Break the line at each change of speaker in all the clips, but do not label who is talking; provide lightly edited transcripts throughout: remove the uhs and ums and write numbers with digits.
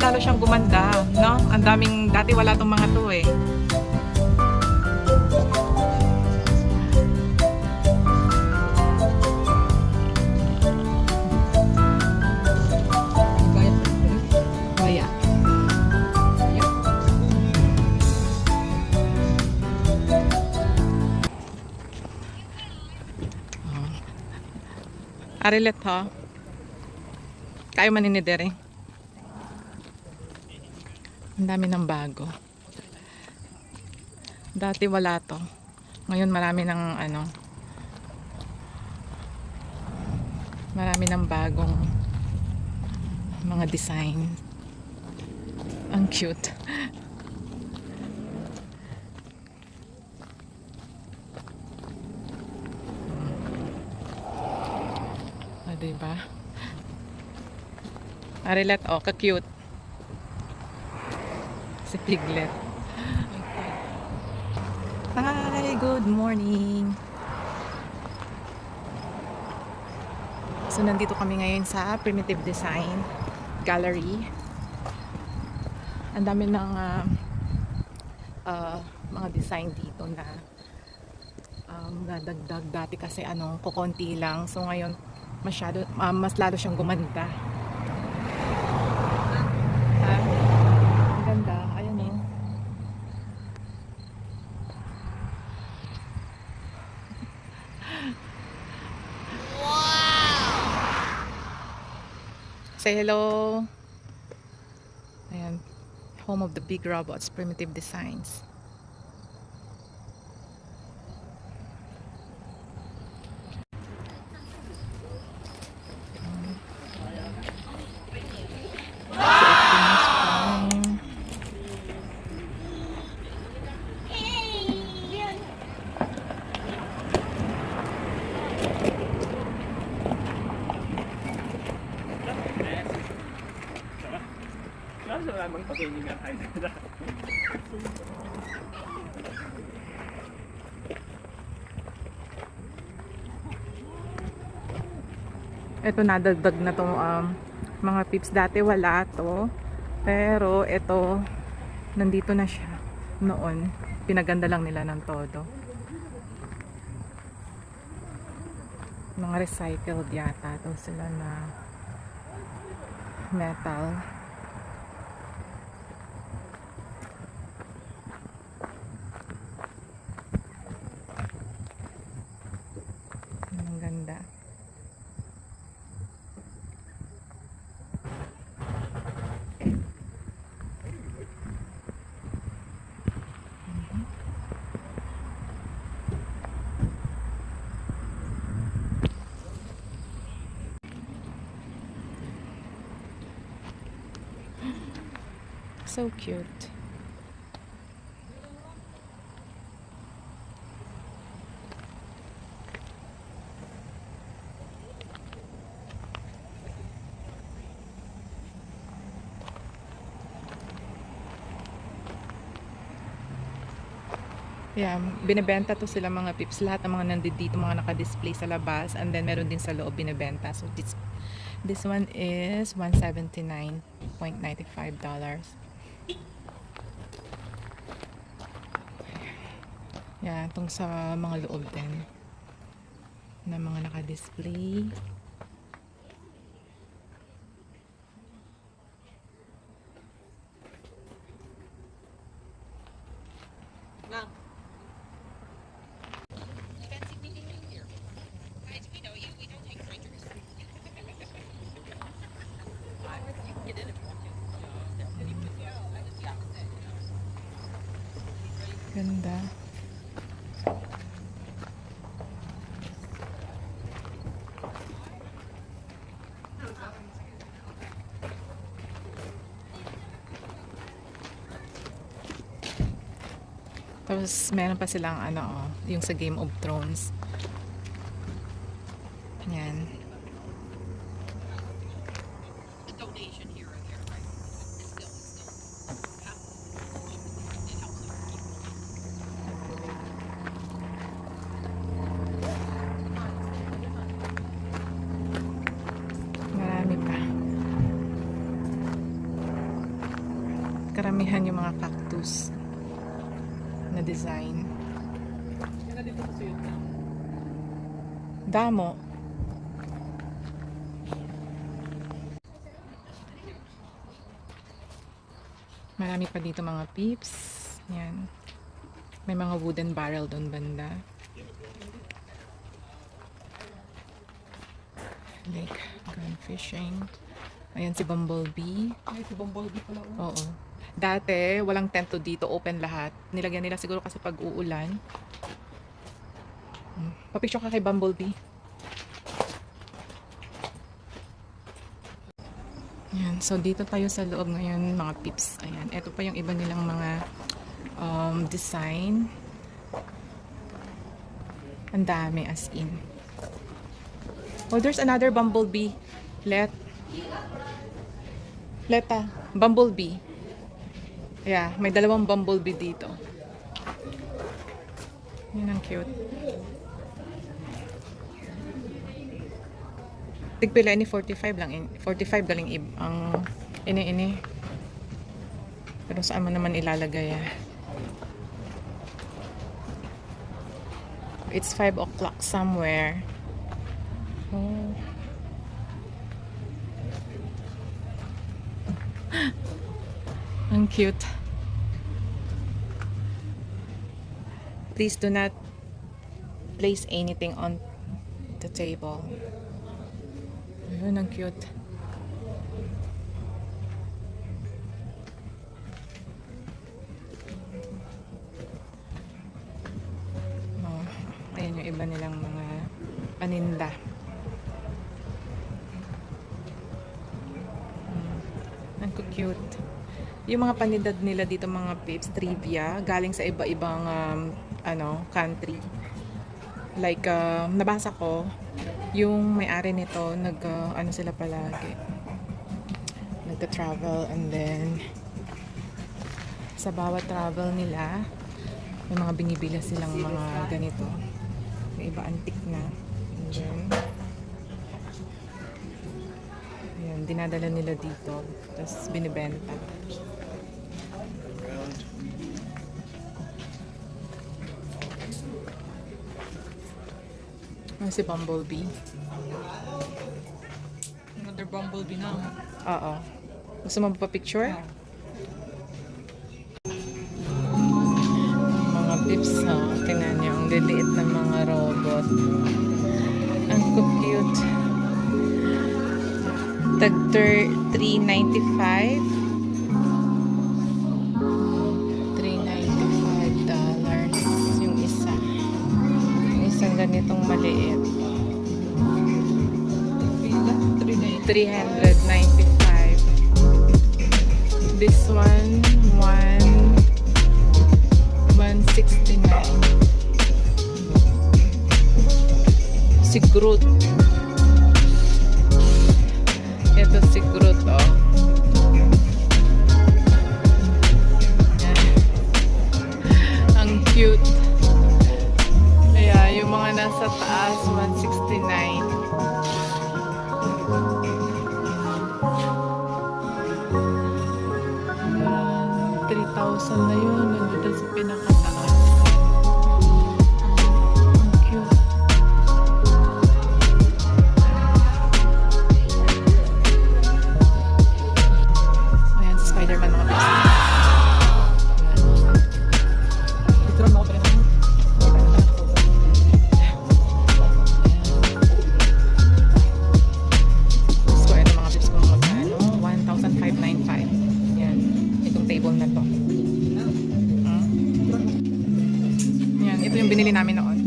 lalo siyang gumanda, no? Ang daming, dati wala tong mga to eh. Kaya. Arilet ha. Kayo maninidere. Ang dami ng bago. Dati wala to. Ngayon marami ng ano. Marami ng bagong mga design. Ang cute. O, diba? Arilet, oh, ka-cute. Si Piglet. Hi, good morning. So, nandito kami ngayon sa Primitive Design Gallery. Ang dami ng mga design dito na nadagdag. Dati kasi ano, kukonti lang. So, ngayon, masyado, mas lalo siyang gumanda. Ang ganda. Ayan o. Say hello. Ayan. Home of the big robots, Primitive Designs. Ito nadagdag na to mga pips. Dati wala to. Pero ito nandito na siya noon. Pinaganda lang nila ng todo. Mga recycled yata to sila na metal. Ang ganda. So cute. Yeah, binebenta to sila mga pips. Lahat ng mga nandito, mga naka-display sa labas, and then meron din sa loob binebenta. So this one is $179.95. Yeah, itong sa mga loob din na mga naka-display. Ganda. Tapos meron pa silang ano, oh, yung sa Game of Thrones. Yan. Marami pa. karamihan yung mga cactus na design. Damo. Marami pa dito mga peeps. Yan. May mga wooden barrel doon banda. Like, gun fishing. Ayan si Bumblebee.
Ay, si Bumblebee pala.
Oo. Dati, walang tento dito. Open lahat. Nilagyan nila siguro kasi pag uulan. Papicture ka kay Bumblebee. Ayan. So, dito tayo sa loob ngayon, mga peeps. Ayan. Ito pa yung iba nilang mga design. Ang dami as in. Oh, there's another Bumblebee. Leta. Bumblebee. Yeah, may dalawang Bumblebee dito. Yan ang cute. Tigpila ini 45 lang. 45 galing ang ini. Pero saan mo naman ilalagay ah? It's 5 o'clock somewhere. Oh. Ang cute. Please do not place anything on the table. Ayun, ang cute. Oh, ayan yung iba nilang mga paninda. Ang cute. Yung mga panidad nila dito mga peeps, trivia, galing sa iba-ibang country. Like, nabasa ko, yung may-ari nito, sila palagi. Nagta-travel and then, sa bawat travel nila, may mga binibila silang mga ganito. Yung iba antique na. And then, ayan, dinadala nila dito. Tapos binibenta. Si Bumblebee.
Another Bumblebee na.
Oo. Gusto mo pa picture? Mga pips, tingnan nyo. Ang liliit ng mga robot. Ang cute. Tag $3.95. $3.95 yung isa. Yung isang ganitong maliit. 395. This one, 169. Si Groot. Ito si Groot, oh. Yan. Ang cute. Kaya yung mga nasa taas, 169. 3,000 na yun. Nandito sa pinakataas. Ang cute. Ayan, si Spider-Man mga pisa.
Ito lang ako talaga.
So, ito mga tips ko magkano. 1,595. Yan. Itong table na to. Yan. Ito yung binili namin noon.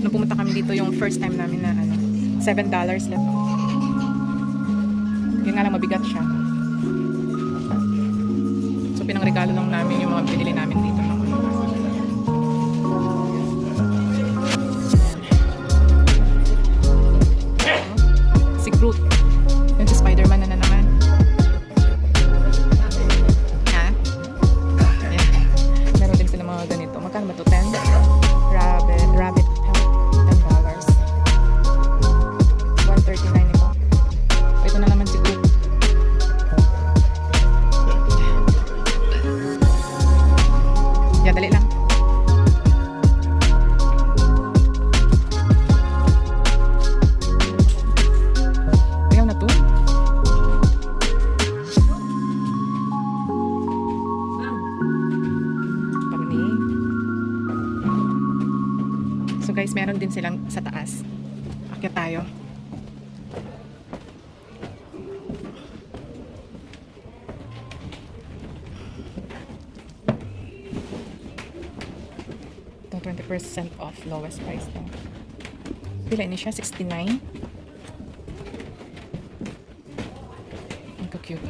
Nung pumunta kami dito yung first time namin na $7 lang. Yun nga lang, mabigat siya. So, pinangregalo lang namin yung mga binili namin dito noon. Si Groot. Yun si Spider-Man na naman. Ha? Ayan. Meron din sila mga ganito. Magkano ba ito? 10? Rabbit. $10. 139 ito. Ito na naman si Groot. So guys, meron din silang sa taas. Akyat tayo. Ito 20% off, lowest price lang. Pila ini siya? 69? Ang cute.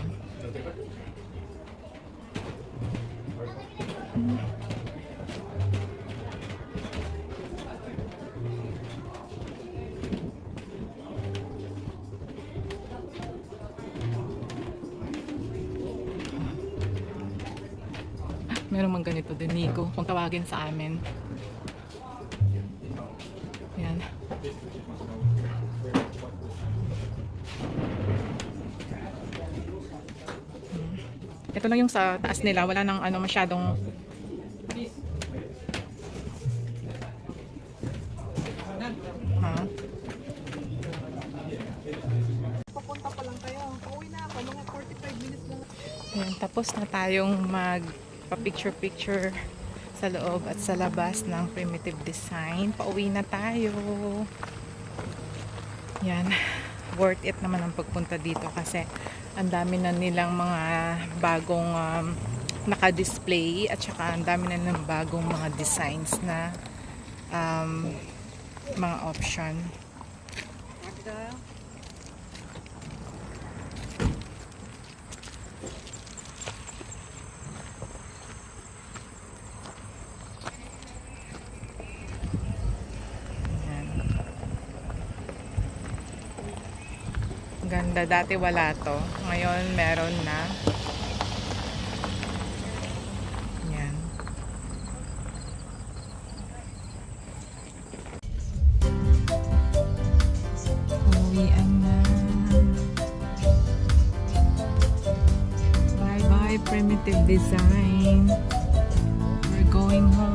Meron mang ganito din, Nico, kung tawagin sa amin. Yan. Ito lang yung sa taas nila, wala nang ano masyadong ha?
Papunta pa lang kayo. Pauwi na ako. Mga 45 minutes lang.
Yan, tapos na tayong magpa-picture-picture sa loob at sa labas ng Primitive Design. Pauwi na tayo. Yan. Worth it naman ang pagpunta dito kasi ang dami na nilang mga bagong naka-display at saka ang dami na nilang bagong mga designs na mga option. Ganda. Dati wala to. Ngayon meron na. Yan. Uwian na. Bye bye Primitive Design. We're going home.